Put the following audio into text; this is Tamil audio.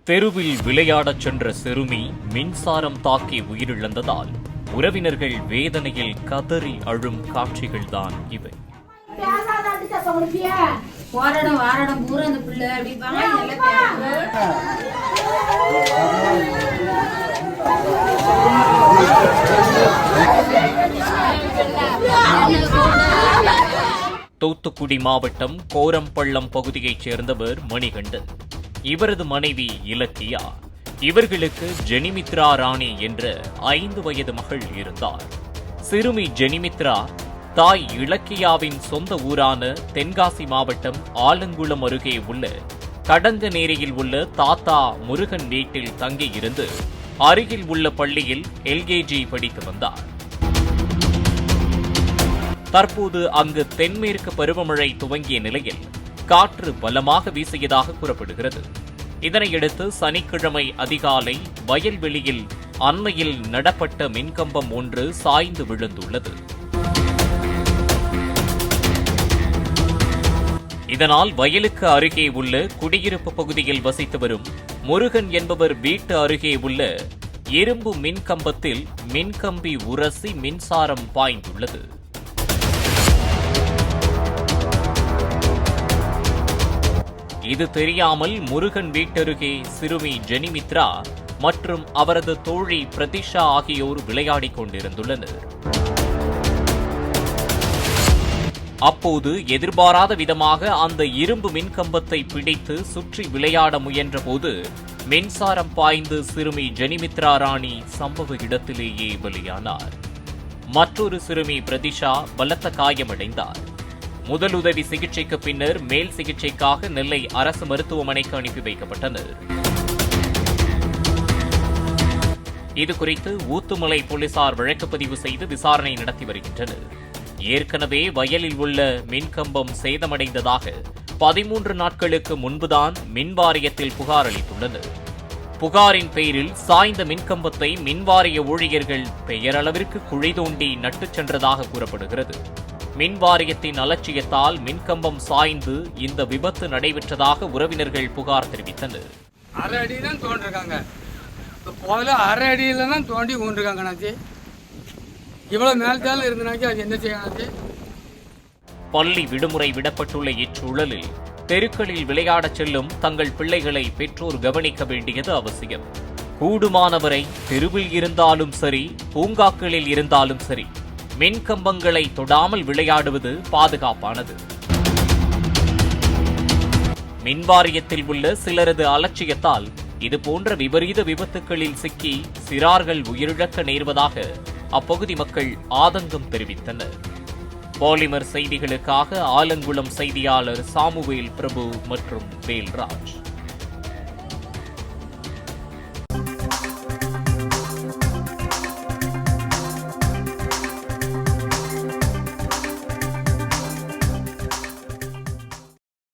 தெருவில் விளையாடச் சென்ற சிறுமி மின்சாரம் தாக்கி உயிரிழந்ததால் உறவினர்கள் வேதனையில் கதறி அழும் காட்சிகள்தான் இவை. தூத்துக்குடி மாவட்டம் கோரம்பள்ளம் பகுதியைச் சேர்ந்தவர் மணிகண்டன். இவரது மனைவி இலக்கியா. இவர்களுக்கு ஜெனிமித்ரா ராணி என்ற 5 வயது மகள் இருந்தார். சிறுமி ஜெனிமித்ரா தாய் இலக்கியாவின் சொந்த ஊரான தென்காசி மாவட்டம் ஆலங்குளம் அருகே உள்ள கடங்கநேரியில் உள்ள தாத்தா முருகன் வீட்டில் தங்கியிருந்து அருகில் உள்ள பள்ளியில் எல்கேஜி படித்து வந்தார். தற்போது அங்கு தென்மேற்கு பருவமழை துவங்கிய நிலையில் காற்று பலமாக வீசியதாக கூறப்படுகிறது. இதனையடுத்து சனிக்கிழமை அதிகாலை வயல்வெளியில் அண்மையில் நடப்பட்ட மின்கம்பம் ஒன்று சாய்ந்து விழுந்துள்ளது. இதனால் வயலுக்கு அருகே உள்ள குடியிருப்பு பகுதியில் வசித்து வரும் முருகன் என்பவர் வீட்டு அருகே உள்ள இரும்பு மின்கம்பத்தில் மின்கம்பி உரசி மின்சாரம் பாய்ந்துள்ளது. இது தெரியாமல் முருகன் வீட்டருகே சிறுமி ஜெனிமித்ரா மற்றும் அவரது தோழி பிரதிஷா ஆகியோர் விளையாடிக் கொண்டிருந்துள்ளனர். அப்போது எதிர்பாராத விதமாக அந்த இரும்பு மின்கம்பத்தை பிடித்து சுற்றி விளையாட முயன்றபோது மின்சாரம் பாய்ந்து சிறுமி ஜெனிமித்ரா ராணி சம்பவ இடத்திலேயே பலியானார். மற்றொரு சிறுமி பிரதிஷா பலத்த காயமடைந்தார். முதலுதவி சிகிச்சைக்கு பின்னர் மேல் சிகிச்சைக்காக நெல்லை அரசு மருத்துவமனைக்கு அனுப்பி வைக்கப்பட்டனர். இதுகுறித்து ஊத்துமலை போலீசார் வழக்கு பதிவு செய்து விசாரணை நடத்தி வருகின்றனர். ஏற்கனவே வயலில் உள்ள மின்கம்பம் சேதமடைந்ததாக 13 நாட்களுக்கு முன்புதான் மின்வாரியத்தில் புகார் அளித்துள்ளனர். புகாரின் பேரில் சாய்ந்த மின்கம்பத்தை மின்வாரிய ஊழியர்கள் பெயரளவிற்கு குழி தோண்டி நட்டுச் சென்றதாக கூறப்படுகிறது. மின்வாரியத்தின் அலட்சியத்தால் மின்கம்பம் சாய்ந்து இந்த விபத்து நடைபெற்றதாக உறவினர்கள் புகார் தெரிவித்தனர். அரை அடி தான் தோண்டிருக்காங்க, அரை அடியில தான் தோண்டி கொண்டிருக்காங்க. இவ்வளவு மேல்தால இருந்தாச்சு, அது என்ன செய்யணும்? பள்ளி விடுமுறை விடப்பட்டுள்ள இச்சூழலில் தெருக்களில் விளையாடச் செல்லும் தங்கள் பிள்ளைகளை பெற்றோர் கவனிக்க வேண்டியது அவசியம். கூடுமானவரை தெருவில் இருந்தாலும் சரி, பூங்காக்களில் இருந்தாலும் சரி, மின்கம்பங்களை தொடாமல் விளையாடுவது பாதுகாப்பானது. மின்வாரியத்தில் உள்ள சிலரது அலட்சியத்தால் இதுபோன்ற விபரீத விபத்துகளில் சிக்கி சிறார்கள் உயிரிழக்க நேர்வதாக அப்பகுதி மக்கள் ஆதங்கம் தெரிவித்தனர். பாலிமர் செய்திகளுக்காக ஆலங்குளம் செய்தியாளர் சாமுவேல் பிரபு மற்றும் வேல்ராஜ்.